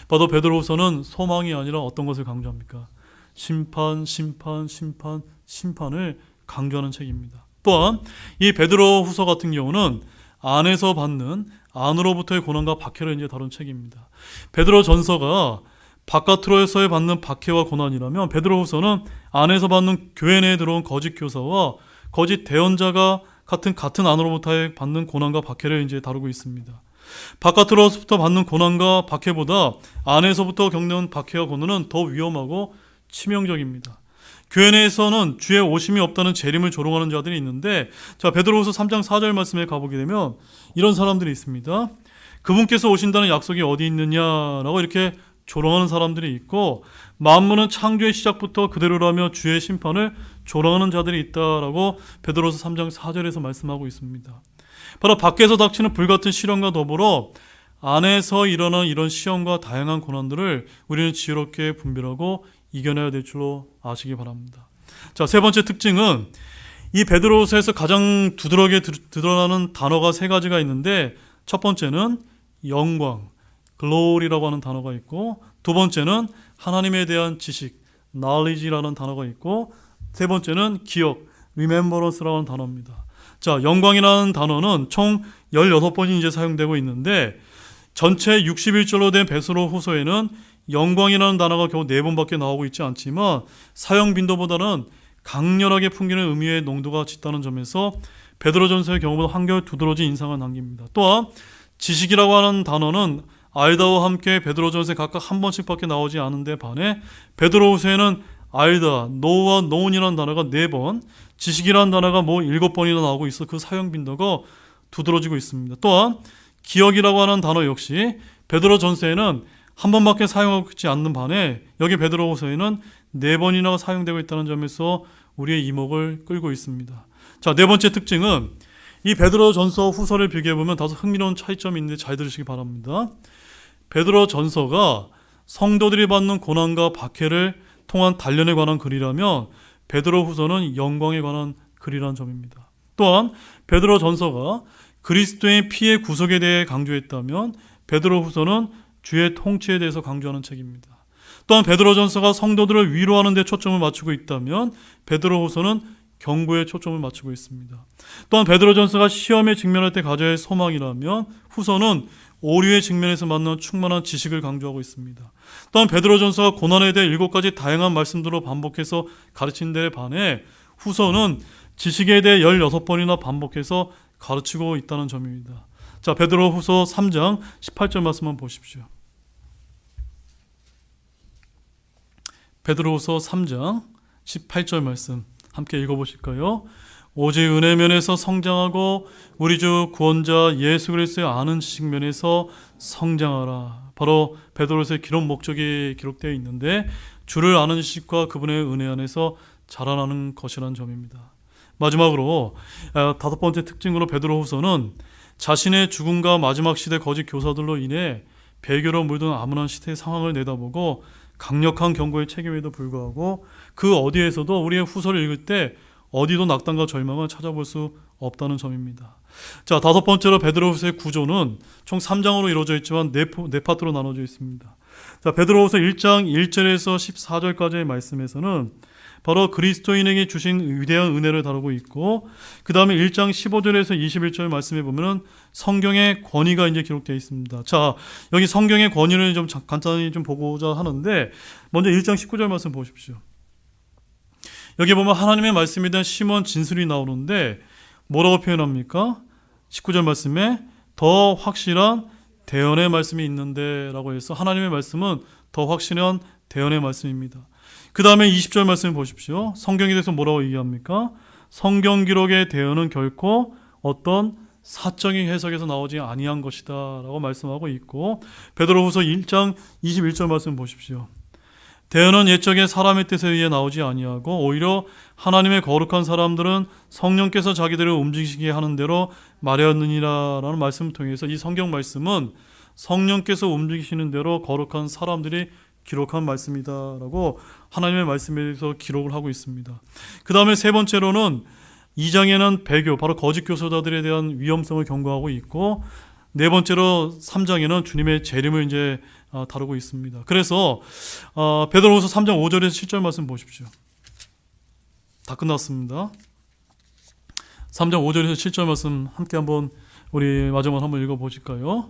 바로 베드로후서는 소망이 아니라 어떤 것을 강조합니까? 심판, 심판, 심판, 심판을 강조하는 책입니다. 또한 이 베드로후서 같은 경우는 안에서 받는 안으로부터의 고난과 박해를 이제 다룬 책입니다. 베드로전서가 바깥으로서의 받는 박해와 고난이라면 베드로후서는 안에서 받는 교회 내에 들어온 거짓 교사와 거짓 대언자가 같은 안으로부터의 받는 고난과 박해를 이제 다루고 있습니다. 바깥으로부터 받는 고난과 박해보다 안에서부터 겪는 박해와 고난은 더 위험하고 치명적입니다. 교회 내에서는 주의 오심이 없다는 재림을 조롱하는 자들이 있는데, 자, 베드로후서 3장 4절 말씀에 가보게 되면 이런 사람들이 있습니다. 그분께서 오신다는 약속이 어디 있느냐라고 이렇게 조롱하는 사람들이 있고, 만물은 창조의 시작부터 그대로라며 주의 심판을 조롱하는 자들이 있다라고 베드로서 3장 4절에서 말씀하고 있습니다. 바로 밖에서 닥치는 불같은 시련과 더불어 안에서 일어난 이런 시험과 다양한 고난들을 우리는 지혜롭게 분별하고 이겨내야 될 줄로 아시기 바랍니다. 자, 세 번째 특징은 이 베드로서에서 가장 두드러지게 드러나는 단어가 세 가지가 있는데, 첫 번째는 영광, 글로리라고 하는 단어가 있고, 두 번째는 하나님에 대한 지식, knowledge라는 단어가 있고, 세 번째는 기억, remembrance라는 단어입니다. 자, 영광이라는 단어는 총 16번이 이제 사용되고 있는데, 전체 61절로 된 베드로 후서에는 영광이라는 단어가 겨우 4번밖에 나오고 있지 않지만 사용 빈도보다는 강렬하게 풍기는 의미의 농도가 짙다는 점에서 베드로전서의 경우보다 한결 두드러진 인상을 남깁니다. 또한 지식이라고 하는 단어는 알다와 함께 베드로전서에 각각 한 번씩밖에 나오지 않은데 반해 베드로후서에는 알다, 노와 노운이라는 단어가 4번, 지식이라는 단어가 7번이나 나오고 있어 그 사용 빈도가 두드러지고 있습니다. 또한 기억이라고 하는 단어 역시 베드로전서에는 한 번밖에 사용하고 있지 않는 반해 여기 베드로후서에는 4번이나 사용되고 있다는 점에서 우리의 이목을 끌고 있습니다. 자, 네 번째 특징은 이 베드로전서 후서를 비교해보면 다소 흥미로운 차이점이 있는데 잘 들으시기 바랍니다. 베드로전서가 성도들이 받는 고난과 박해를 통한 단련에 관한 글이라면 베드로후서는 영광에 관한 글이라는 점입니다. 또한 베드로전서가 그리스도의 피의 구속에 대해 강조했다면 베드로후서는 주의 통치에 대해서 강조하는 책입니다. 또한 베드로전서가 성도들을 위로하는 데 초점을 맞추고 있다면 베드로후서는 경고에 초점을 맞추고 있습니다. 또한 베드로전서가 시험에 직면할 때 가져야 할 소망이라면 후서는 오류에 직면해서 만난 충만한 지식을 강조하고 있습니다. 또한 베드로전서가 고난에 대해 7가지 다양한 말씀들로 반복해서 가르친 데에 반해 후서는 지식에 대해 16번이나 반복해서 가르치고 있다는 점입니다. 자, 베드로후서 3장 18절 말씀만 보십시오. 베드로후서 3장 18절 말씀 함께 읽어보실까요? 오직 은혜 면에서 성장하고 우리 주 구원자 예수 그리스도의 아는 지식 면에서 성장하라. 바로 베드로서의 기록 목적이 기록되어 있는데 주를 아는 지식과 그분의 은혜 안에서 자라나는 것이라는 점입니다. 마지막으로 5번째 특징으로 베드로후서는 자신의 죽음과 마지막 시대 거짓 교사들로 인해 배교로 물든 암울한 시대의 상황을 내다보고 강력한 경고의 책임에도 불구하고 그 어디에서도 우리의 후서를 읽을 때 어디도 낙담과 절망을 찾아볼 수 없다는 점입니다. 자, 5번째로 베드로후서의 구조는 총 3장으로 이루어져 있지만 네 파트로 나눠져 있습니다. 자, 베드로후서 1장 1절에서 14절까지의 말씀에서는 바로 그리스도인에게 주신 위대한 은혜를 다루고 있고, 그 다음에 1장 15절에서 21절 말씀에 보면은 성경의 권위가 이제 기록되어 있습니다. 자, 여기 성경의 권위를 좀 간단히 좀 보고자 하는데, 먼저 1장 19절 말씀 보십시오. 여기 보면 하나님의 말씀에 대한 심오한 진술이 나오는데 뭐라고 표현합니까? 19절 말씀에 더 확실한 대언의 말씀이 있는데 라고 해서 하나님의 말씀은 더 확실한 대언의 말씀입니다. 그 다음에 20절 말씀을 보십시오. 성경에 대해서 뭐라고 얘기합니까? 성경 기록의 대언은 결코 어떤 사적인 해석에서 나오지 아니한 것이다 라고 말씀하고 있고, 베드로후서 1장 21절 말씀 보십시오. 대언은 옛적에 사람의 뜻에 의해 나오지 아니하고 오히려 하나님의 거룩한 사람들은 성령께서 자기들을 움직이시게 하는 대로 말하였느니라 라는 말씀을 통해서 이 성경 말씀은 성령께서 움직이시는 대로 거룩한 사람들이 기록한 말씀이다 라고 하나님의 말씀에 대해서 기록을 하고 있습니다. 그 다음에 세 번째로는 2장에는 배교, 바로 거짓 교사들에 대한 위험성을 경고하고 있고, 네 번째로 3장에는 주님의 재림을 이제 다루고 있습니다. 그래서 베드로후서 3장 5절에서 7절 말씀 보십시오. 다 끝났습니다. 3장 5절에서 7절 말씀 함께 한번 우리 마지막으로 한번 읽어보실까요?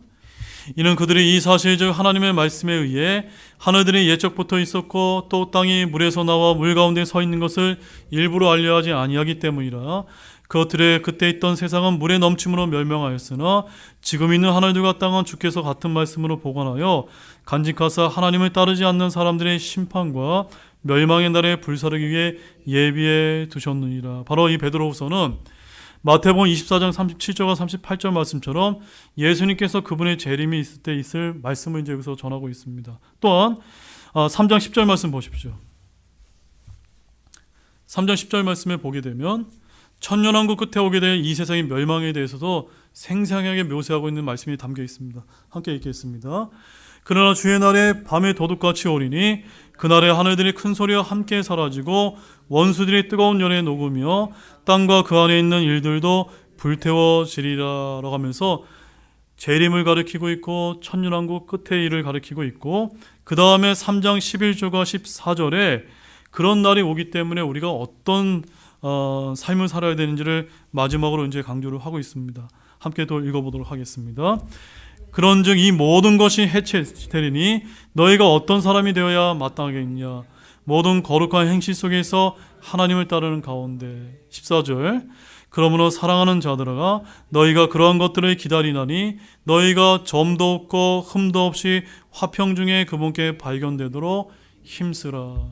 이는 그들이 이 사실 즉 하나님의 말씀에 의해 하늘들이 옛적부터 있었고 또 땅이 물에서 나와 물 가운데 서 있는 것을 일부러 알려하지 아니하기 때문이라. 그것들의 그때 있던 세상은 물의 넘침으로 멸망하였으나 지금 있는 하늘들과 땅은 주께서 같은 말씀으로 보관하여 간직하사 하나님을 따르지 않는 사람들의 심판과 멸망의 날에 불사르기 위해 예비해 두셨느니라. 바로 이 베드로후서는 마태복음 24장 37절과 38절 말씀처럼 예수님께서 그분의 재림이 있을 때 있을 말씀을 이제 여기서 전하고 있습니다. 또한 3장 10절 말씀 보십시오. 3장 10절 말씀에 보게 되면 천년왕국 끝에 오게 될 이 세상의 멸망에 대해서도 생생하게 묘사하고 있는 말씀이 담겨 있습니다. 함께 읽겠습니다. 그러나 주의 날에 밤에 도둑같이 오리니 그날에 하늘들이 큰 소리와 함께 사라지고 원수들이 뜨거운 열에 녹으며 땅과 그 안에 있는 일들도 불태워지리라 라고 하면서 재림을 가리키고 있고 천년왕국 끝의 일을 가리키고 있고, 그 다음에 3장 11절과 14절에 그런 날이 오기 때문에 우리가 어떤 삶을 살아야 되는지를 마지막으로 이제 강조를 하고 있습니다. 함께 또 읽어보도록 하겠습니다. 그런즉 이 모든 것이 해체되리니 너희가 어떤 사람이 되어야 마땅하겠냐. 모든 거룩한 행실 속에서 하나님을 따르는 가운데. 14절. 그러므로 사랑하는 자들아 너희가 그러한 것들을 기다리나니 너희가 점도 없고 흠도 없이 화평 중에 그분께 발견되도록 힘쓰라.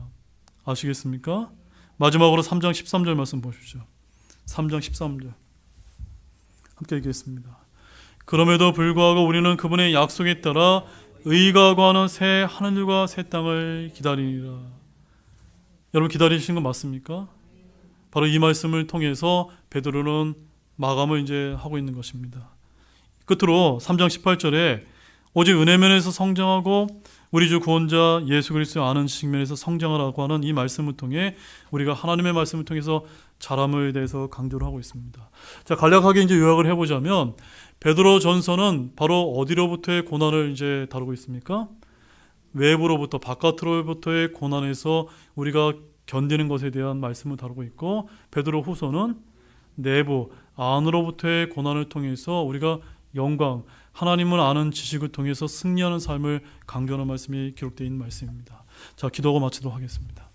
아시겠습니까? 마지막으로 3장 13절 말씀 보십시오. 3장 13절 함께 읽겠습니다. 그럼에도 불구하고 우리는 그분의 약속에 따라 의가 구하는 새 하늘과 새 땅을 기다리리라. 여러분 기다리시는 거 맞습니까? 바로 이 말씀을 통해서 베드로는 마감을 이제 하고 있는 것입니다. 끝으로 3장 18절에 오직 은혜면에서 성장하고 우리 주 구원자 예수 그리스도의 아는 측면에서 성장하라고 하는 이 말씀을 통해 우리가 하나님의 말씀을 통해서 자람에 대해서 강조를 하고 있습니다. 자, 간략하게 이제 요약을 해보자면 베드로 전서는 바로 어디로부터의 고난을 이제 다루고 있습니까? 외부로부터 바깥으로부터의 고난에서 우리가 견디는 것에 대한 말씀을 다루고 있고, 베드로 후서는 내부 안으로부터의 고난을 통해서 우리가 영광, 하나님을 아는 지식을 통해서 승리하는 삶을 강조하는 말씀이 기록되어 있는 말씀입니다. 자, 기도하고 마치도록 하겠습니다.